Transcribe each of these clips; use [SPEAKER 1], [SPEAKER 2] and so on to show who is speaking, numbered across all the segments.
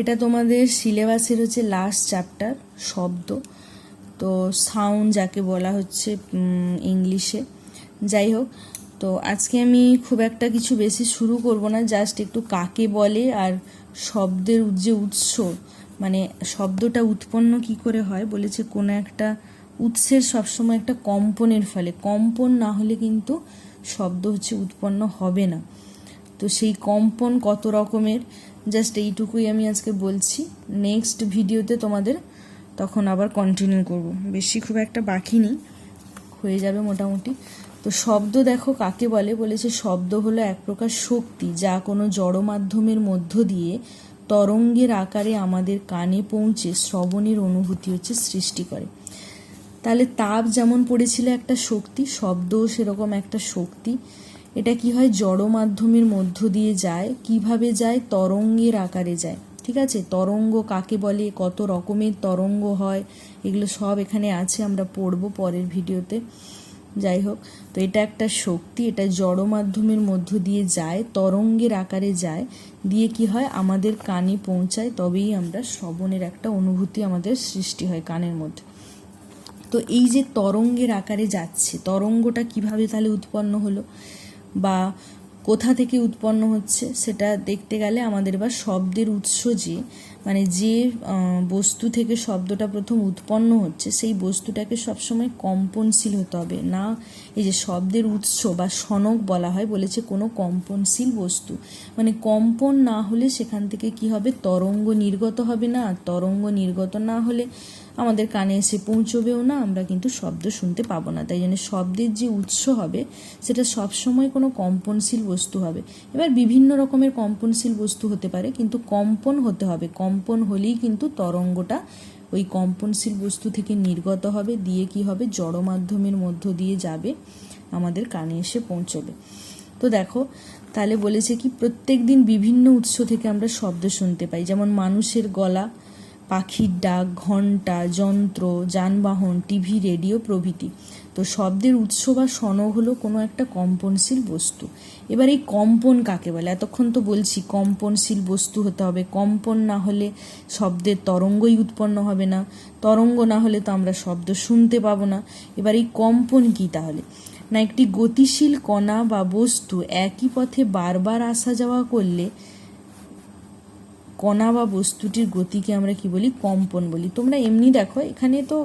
[SPEAKER 1] এটা তোমাদের সিলেবাসের হচ্ছে লাস্ট চ্যাপ্টার, শব্দ। তো সাউন্ড যাকে বলা হচ্ছে ইংলিশে। যাই হোক, তো আজকে আমি খুব একটা কিছু বেশি শুরু করব না, জাস্ট একটু কাকে বলে আর শব্দের যে উৎস, মানে শব্দটা উৎপন্ন কি করে হয়। বলেছে কোনো একটা উৎসের সবসময় একটা কম্পনের ফলে, কম্পন না হলে কিন্তু শব্দ হচ্ছে উৎপন্ন হবে না। তো সেই কম্পন কত রকমের, জাস্ট এইটুকুই আমি আজকে বলছি। নেক্সট ভিডিওতে তোমাদের তখন আবার কন্টিনিউ করব, বেশি খুব একটা বাকি নেই, হয়ে যাবে মোটামুটি। তো শব্দ দেখো কাকে বলে। বলেছে শব্দ হলো এক প্রকার শক্তি যা কোনো জড় মাধ্যমের মধ্য দিয়ে তরঙ্গের আকারে আমাদের কানে পৌঁছে শ্রবণের অনুভূতি হচ্ছে সৃষ্টি করে। তাহলে তাপ যেমন পড়েছিল একটা শক্তি, শব্দও সেরকম একটা শক্তি। এটা কি হয়, জড় মাধ্যমের মধ্য দিয়ে যায়। কিভাবে যায়? তরঙ্গের আকারে যায়। ঠিক আছে, তরঙ্গ কাকে বলে, কত রকমের তরঙ্গ হয়, এগুলো সব এখানে আছে, আমরা পড়বো পরের ভিডিওতে। যাই হোক, তো এটা একটা শক্তি, এটা জড় মাধ্যমের মধ্য দিয়ে যায়, তরঙ্গের আকারে যায়, দিয়ে কি হয় আমাদের কানে পৌঁছায়, তবেই আমরা শ্রবণের একটা অনুভূতি আমাদের সৃষ্টি হয় কানের মধ্যে। তো এই যে তরঙ্গের আকারে যাচ্ছে, তরঙ্গটা কিভাবে তাহলে উৎপন্ন হলো বা কোথা থেকে উৎপন্ন হচ্ছে সেটা দেখতে গেলে আমাদের এবার শব্দের উৎস, যে মানে যে বস্তু থেকে শব্দটা প্রথম উৎপন্ন হচ্ছে সেই বস্তুটাকে সবসময় কম্পনশীল হতে হবে না। এই যে শব্দের উৎস বা সনক বলা হয়, বলেছে কোনো কম্পনশীল বস্তু, মানে কম্পন না হলে সেখান থেকে কি হবে, তরঙ্গ নির্গত হবে না। তরঙ্গ নির্গত না হলে আমাদের কানে এসে পৌঁছবেও না, আমরা কিন্তু শব্দ শুনতে পাবো না। তাই জন্য শব্দের যে উৎস হবে সেটা সবসময় কোনো কম্পনশীল বস্তু হবে। এবার বিভিন্ন রকমের কম্পনশীল বস্তু হতে পারে, কিন্তু কম্পন হতে হবে। কম্পন হলেই কিন্তু তরঙ্গটা ওই কম্পনশীল বস্তু থেকে নির্গত হবে, দিয়ে কি হবে, জড় মাধ্যমের মধ্য দিয়ে যাবে, আমাদের কানে এসে পৌঁছবে। তো দেখো, তাহলে বলেছে কি প্রত্যেক দিন বিভিন্ন উৎস থেকে আমরা শব্দ শুনতে পাই, যেমন মানুষের গলা, পাখির ডাক, ঘণ্টা, যন্ত্র, যানবাহন, টিভি, রেডিও প্রভৃতি। তো শব্দের উৎস বা সনক হলো কোনো একটা কম্পনশীল বস্তু। এবার এই কম্পন কাকে বলে? এতক্ষণ তো বলছি কম্পনশীল বস্তু হতে হবে, কম্পন না হলে শব্দের তরঙ্গই উৎপন্ন হবে না, তরঙ্গ না হলে তো আমরা শব্দ শুনতে পাবো না। এবার এই কম্পন কি তাহলে? না, একটি গতিশীল কণা বা বস্তু একই পথে বারবার আসা যাওয়া করলে কণা বা বস্তুটির গতিকে আমরা কি বলি, কম্পন বলি। তোমরা এমনি দেখো, এখানে তো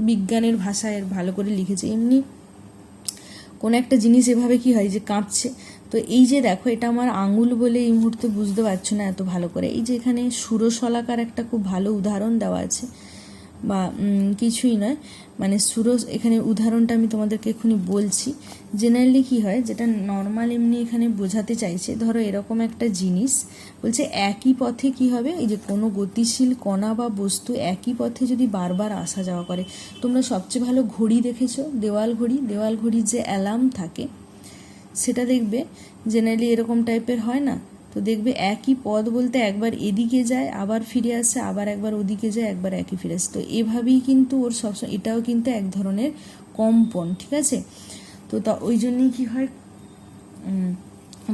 [SPEAKER 1] বিজ্ঞানের ভাষায় ভালো করে লিখেছে, এমনি কোনো একটা জিনিস এভাবে কি হয় যে কাঁপছে। তো এই যে দেখো, এটা আমার আঙুল বলে এই মুহূর্তে বুঝতে পারছো না এত ভালো করে। এই যে এখানে সুরশলাকার একটা খুব ভালো উদাহরণ দেওয়া আছে, বা কিছুই নয়, মানে এখানে উদাহরণটা আমি তোমাদেরকে এক্ষুনি বলছি। জেনারেলি কি হয়, যেটা নর্মাল এমনি এখানে বোঝাতে চাইছে, ধরো এরকম একটা জিনিস বলছে একই পথে কি হবে, এই যে কোনো গতিশীল কণা বা বস্তু একই পথে যদি বারবার আসা যাওয়া করে। তোমরা সবচেয়ে ভালো ঘড়ি দেখেছো, দেওয়াল ঘড়ির যে অ্যালার্ম থাকে সেটা দেখবে জেনারেলি এরকম টাইপের হয় না। তো দেখবে একই পথ বলতে একবার এদিকে যায় আবার ফিরে আসে, আবার একবার ওদিকে যায় একবার একই ফিরে আসে। তো এভাবেই কিন্তু ওর সবসময়, এটাও কিন্তু এক ধরনের কম্পন। ঠিক আছে, তো তা ওই জন্যই কি হয়,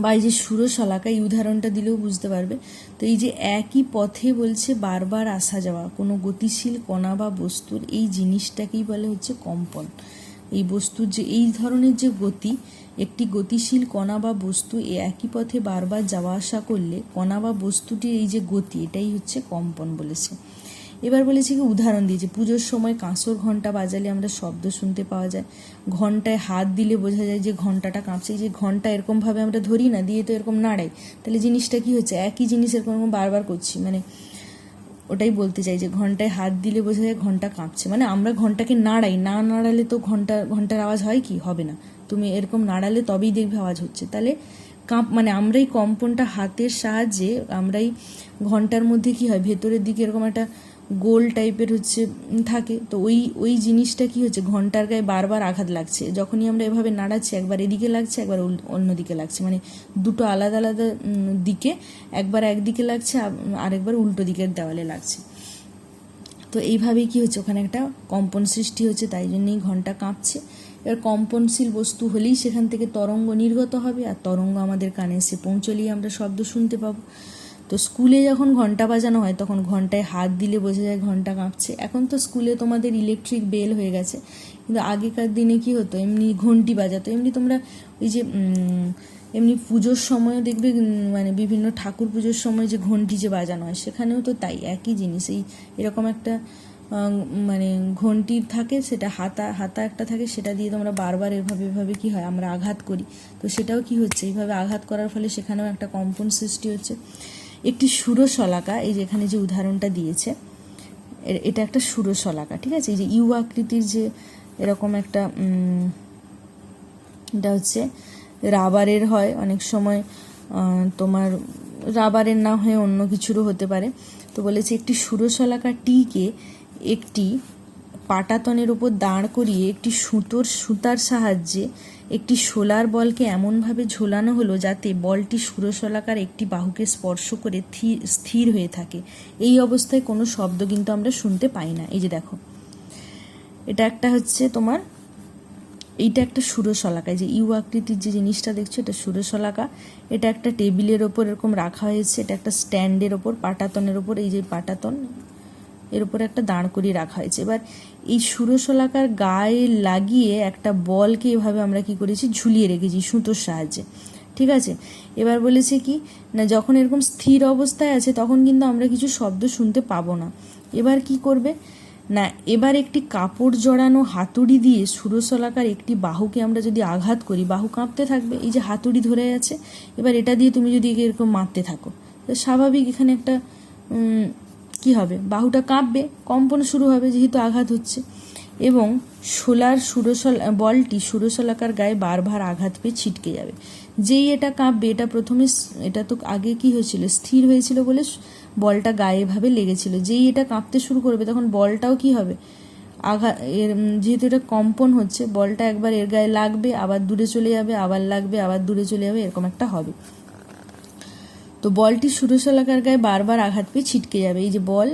[SPEAKER 1] বা এই যে সুরশলাকা, এই উদাহরণটা দিলেও বুঝতে পারবে। তো এই যে একই পথে বলছে বারবার আসা যাওয়া কোনো গতিশীল কণা বা বস্তুর, এই জিনিসটাকেই বলে হচ্ছে কম্পন। এই বস্তুর যে এই ধরনের যে গতি, একটি গতিশীল কণা বা বস্তু একই পথে বারবার যাওয়া আসা করলে কণা বা বস্তুটির এই যে গতি, এটাই হচ্ছে কম্পন বলেছে। এবার বলেছি কি উদাহরণ দিয়েছে, পুজোর সময় কাঁসর ঘণ্টা বাজালে আমরা শব্দ শুনতে পাওয়া যায়, ঘণ্টায় হাত দিলে বোঝা যায় যে ঘণ্টাটা কাঁপছে। এই যে ঘণ্টা এরকমভাবে আমরা ধরি না, দিয়ে তো এরকম নাড়াই, তাহলে জিনিসটা কি হচ্ছে, একই জিনিস এরকম বারবার করছি, মানে ওটাই বলতে চাই যে ঘণ্টায় হাত দিলে বোঝা যায় ঘণ্টা কাঁপছে, মানে আমরা ঘণ্টাকে নাড়াই, না নাড়ালে তো ঘণ্টার আওয়াজ হয় কি, হবে না। তুমি এরকম নাড়ালে তবেই দেখবে আওয়াজ হচ্ছে। তাহলে মানে আমরাই কম্পনটা হাতের সাহায্যে, আমরাই ঘণ্টার মধ্যে কি হয়, ভেতরের দিকে এরকম একটা গোল টাইপের হচ্ছে থাকে, তো ওই জিনিসটা কি হচ্ছে, ঘণ্টার গায়ে বারবার আঘাত লাগছে। যখনই আমরা এভাবে নাড়াচ্ছি, একবার এদিকে লাগছে একবার অন্য দিকে লাগছে, মানে দুটো আলাদা আলাদা দিকে, একবার একদিকে লাগছে আরেকবার উল্টো দিকের দেওয়ালে লাগছে। তো এইভাবেই কি হচ্ছে, ওখানে একটা কম্পন সৃষ্টি হচ্ছে, তাই জন্যই ঘণ্টা কাঁপছে। এবার কম্পনশীল বস্তু হলেই সেখান থেকে তরঙ্গ নির্গত হবে, আর তরঙ্গ আমাদের কানে এসে পৌঁছলেই আমরা শব্দ শুনতে পাবো। তো স্কুলে যখন ঘন্টা বাজানো হয় তখন ঘন্টায় হাত দিলে বোঝা যায় ঘন্টা কাঁপছে। এখন তো স্কুলে তোমাদের ইলেকট্রিক বেল হয়ে গেছে, কিন্তু আগেকার দিনে কি হতো, এমনি ঘন্টি বাজাতো। এমনি তোমরা ওই যে এমনি পুজোর সময়ও দেখবে, মানে বিভিন্ন ঠাকুর পুজোর সময় যে ঘন্টি যে বাজানো হয় সেখানেও তো তাই একই জিনিস। এরকম একটা মানে ঘন্টি থাকে, সেটা হাতা একটা থাকে, সেটা দিয়ে তোমরা বারবার এভাবে কি হয় আমরা আঘাত করি। তো সেটাও কি হচ্ছে, এইভাবে আঘাত করার ফলে সেখানেও একটা কম্পন সৃষ্টি হচ্ছে। একটি ষোড়শলাকা, এই যে এখানে যে উদাহরণটা দিয়েছে এটা একটা ষোড়শলাকা, ঠিক আছে। এই যে ইউ আকৃতির যে এরকম একটা এটা হচ্ছে রাবারের হয়, অনেক সময় তোমার রাবারের না হয়ে অন্য কিছুরও হতে পারে। তো বলেছে একটি ষোড়শলাকা টিকে একটি পাটাতনের ওপর দাঁড় করিয়ে একটি সুতার সাহায্যে একটি সোলার বলকে এমনভাবে ঝোলানো হলো যাতে বলটি ষোড়শলাকার একটি বাহুকে স্পর্শ করে স্থির হয়ে থাকে। এই অবস্থায় কোনো শব্দ কিন্তু আমরা শুনতে পাই না। এই যে দেখো, এটা একটা হচ্ছে তোমার, এইটা একটা ষোড়শলাকা, যে ইউ আকৃতির যে জিনিসটা দেখছো এটা ষোড়শলাকা। এটা একটা টেবিলের ওপর এরকম রাখা হয়েছে, এটা একটা স্ট্যান্ডের ওপর, পাটাতনের ওপর, এই যে পাটাতন এর উপরে একটা দাঁড় করিয়ে রাখা হয়েছে। এবার এই ষোড়শলাকার গায়ে লাগিয়ে একটা বলকে এভাবে আমরা কি করেছি, ঝুলিয়ে রেখেছি সুতোর সাহায্যে, ঠিক আছে। এবার বলেছে কি না, যখন এরকম স্থির অবস্থায় আছে তখন কিন্তু আমরা কিছু শব্দ শুনতে পাবো না। এবার কি করবে না, এবার একটি কাপড় জড়ানো হাতুড়ি দিয়ে ষোড়শলাকার একটি বাহুকে আমরা যদি আঘাত করি, বাহু কাঁপতে থাকবে। এই যে হাতুড়ি ধরে আছে, এবার এটা দিয়ে তুমি যদি এরকম মারতে থাকো, তো স্বাভাবিক এখানে একটা কি হবে, বাহুটা কাঁপবে, কম্পন শুরু হবে যেহেতু আঘাত হচ্ছে। এবং বলটি ষোড়শলাকার গায়ে বারবার আঘাত পেয়ে ছিটকে যাবে। যেই এটা কাঁপবে, এটা প্রথমে, এটা তো আগে কি হয়েছিল, স্থির হয়েছিল বলে বলটা গায়ে ভাবে লেগেছিল। যেই এটা কাঁপতে শুরু করবে তখন বলটাও কি হবে, আঘাত, যেহেতু এটা কম্পন হচ্ছে, বলটা একবার এর গায়ে লাগবে, আবার দূরে চলে যাবে, আবার লাগবে, আবার দূরে চলে যাবে, এরকম একটা হবে। তো বলটি ষোড়শলাকার গায়ে বারবার আঘাত পেয়ে ছিটকে যাবে। এই যে বল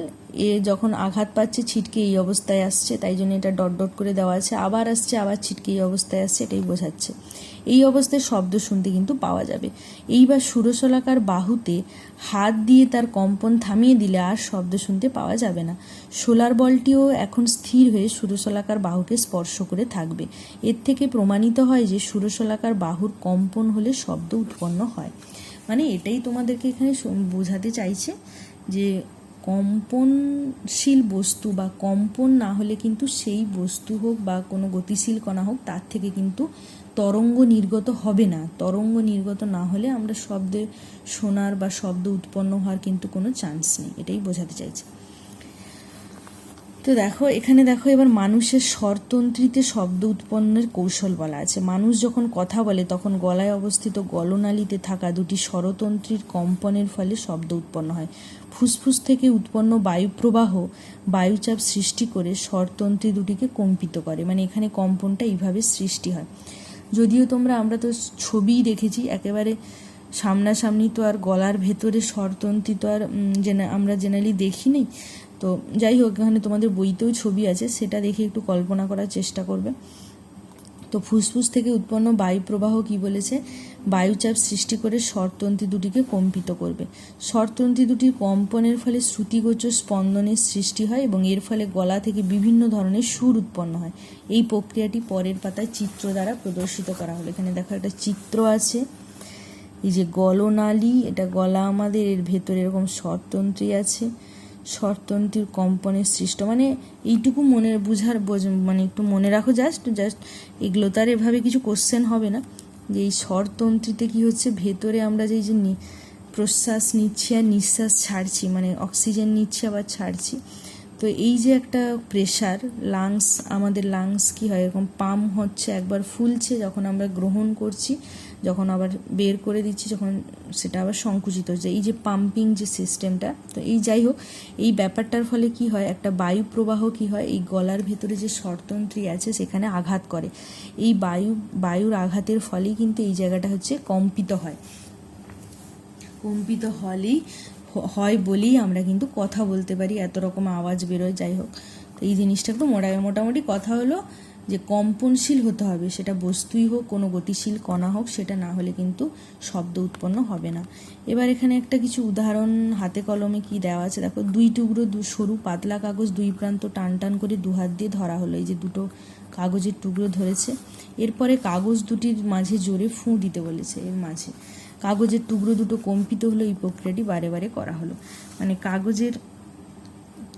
[SPEAKER 1] যখন আঘাত পাচ্ছে ছিটকে এই অবস্থায় আসছে, তাই জন্য এটা ডট ডট করে দেওয়া আছে, আবার আসছে, আবার ছিটকে এই অবস্থায় আসছে, এটাই বোঝাচ্ছে। এই অবস্থায় শব্দ শুনতে কিন্তু পাওয়া যাবে। এইবার ষোড়শলাকার বাহুতে হাত দিয়ে তার কম্পন থামিয়ে দিলে আর শব্দ শুনতে পাওয়া যাবে না। সোলার বলটিও এখন স্থির হয়ে ষোড়শলাকার বাহুকে স্পর্শ করে থাকবে। এর থেকে প্রমাণিত হয় যে ষোড়শলাকার বাহুর কম্পন হলে শব্দ উৎপন্ন হয়। মানে এটাই তোমাদেরকে এখানে বোঝাতে চাইছে যে কম্পনশীল বস্তু বা কম্পন না হলে কিন্তু সেই বস্তু হোক বা কোনো গতিশীল কণা হোক, তার থেকে কিন্তু তরঙ্গ নির্গত হবে না। তরঙ্গ নির্গত না হলে আমরা শব্দে শোনার বা শব্দ উৎপন্ন হওয়ার কিন্তু কোনো চান্স নেই, এটাই বোঝাতে চাইছে। তো দেখো এখানে দেখো, এবার মানুষের স্বরতন্ত্রীতে শব্দ উৎপন্নের কৌশল বলা আছে। মানুষ যখন কথা বলে তখন গলায় অবস্থিত গলনালীতে থাকা দুটি স্বরতন্ত্রীর কম্পনের ফলে শব্দ উৎপন্ন হয়। ফুসফুস থেকে উৎপন্ন বায়ুপ্রবাহ বায়ুচাপ সৃষ্টি করে স্বরতন্ত্রী দুটিকে কম্পিত করে। মানে এখানে কম্পনটা এইভাবে সৃষ্টি হয়। যদিও আমরা তো ছবিই দেখেছি, একেবারে সামনাসামনি তো আর গলার ভেতরে স্বরতন্ত্রী তো আর আমরা জেনারেলি দেখি নেই। তো যাই হোক, এখানে তোমাদের বইতেও ছবি আছে, সেটা দেখে একটু কল্পনা করার চেষ্টা করবে। তো ফুসফুস থেকে উৎপন্ন বায়ুপ্রবাহ কি বলেছে, বায়ুচাপ সৃষ্টি করে স্বরতন্ত্রী দুটিকে কম্পিত করবে। স্বরতন্ত্রী দুটির কম্পনের ফলে শ্রুতিগোচর স্পন্দনের সৃষ্টি হয় এবং এর ফলে গলা থেকে বিভিন্ন ধরনের সুর উৎপন্ন হয়। এই প্রক্রিয়াটি পরের পাতায় চিত্র দ্বারা প্রদর্শিত করা হলো। এখানে দেখো একটা চিত্র আছে, এই যে গলনালী, এটা গলা আমাদের, এর ভেতরে এরকম স্বরতন্ত্রী আছে, স্বরতন্ত্রীর কম্পনের সৃষ্ট, মানে এইটুকু মানে একটু মনে রাখো, জাস্ট এগুলো তার এভাবে কিছু কোশ্চেন হবে না। যে এই স্বরতন্ত্রীতে কি হচ্ছে, ভেতরে আমরা যে প্রশ্বাস নিচ্ছি আর নিঃশ্বাস ছাড়ছি, মানে অক্সিজেন নিচ্ছি আবার ছাড়ছি, তো এই যে একটা প্রেশার, আমাদের লাংস কি হয়, এরকম পাম্প হচ্ছে, একবার ফুলছে যখন আমরা গ্রহণ করছি, যখন আবার বের করে দিচ্ছি যখন সেটা আবার সংকুচিত হচ্ছে, এই যে পাম্পিং যে সিস্টেমটা। তো এই যাই হোক, এই ব্যাপারটার ফলে কি হয়, একটা বায়ু প্রবাহ কি হয়, এই গলার ভেতরে যে স্বরতন্ত্রী আছে সেখানে আঘাত করে। এই বায়ুর আঘাতের ফলেই কিন্তু এই জায়গাটা হচ্ছে কম্পিত হয়। কম্পিত হয় বলেই আমরা কিন্তু কথা বলতে পারি, এত রকম আওয়াজ বেরোয়। যাই হোক, তো এই জিনিসটা একটু মোটামুটি কথা হলো। যে কম্পনশীল হতে হবে, সেটা বস্তুই হোক কোনো গতিশীল কণা হোক, সেটা না হলে কিন্তু শব্দ উৎপন্ন হবে না। এবার এখানে একটা কিছু উদাহরণ হাতে কলমে কি দেওয়া আছে দেখো। 2 টুকরো সরু পাতলা কাগজ 2 প্রান্ত টান টান করে 2 হাত দিয়ে ধরা হলো। এই যে দুটো কাগজের টুকরো ধরেছে, এরপরে কাগজ দুটির মাঝে জোরে ফুঁ দিতে বলেছে। এর মাঝে কাগজের টুকরো দুটো কম্পিত হলো। এই প্রক্রিয়াটি বারে বারে করা হলো। মানে কাগজের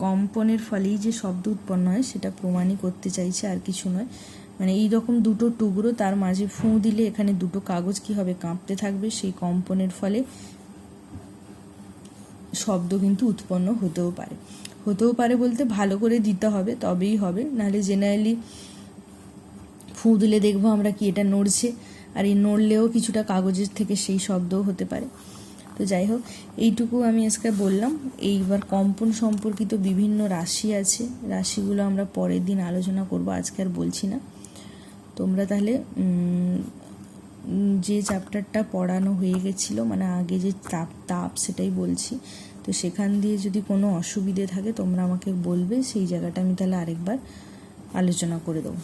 [SPEAKER 1] কম্পনের ফলেই যে শব্দ উৎপন্ন হয় সেটা প্রমাণই করতে চাইছে, আর কিছু নয়। মানে এই রকম দুটো টুকরো, তার মাঝে ফুঁ দিলে এখানে দুটো কাগজ কি হবে, কাঁপতে থাকবে। সেই কম্পনের ফলে শব্দ কিন্তু উৎপন্ন হতেও পারে বলতে ভালো করে দিতে হবে, তবেই হবে। নাহলে জেনারেলি ফুঁ দিলে দেখবো আমরা কি এটা নড়ছে, আর এই নড়লেও কিছুটা কাগজের থেকে সেই শব্দও হতে পারে। তো যাই হোক, এইটুকু আমি আজকে বললাম। এইবার কম্পন সম্পর্কিত বিভিন্ন রাশি আছে, রাশিগুলো আমরা পরের দিন আলোচনা করব, আজকে আর বলছি না। তোমরা তাহলে যে চ্যাপ্টারটা পড়ানো হয়ে গেছিলো, মানে আগে যে তাপ সেটাই বলছি, তো সেখান দিয়ে যদি কোনো অসুবিধে থাকে তোমরা আমাকে বলবে, সেই জায়গাটা আমি তাহলে আরেকবার আলোচনা করে দেবো।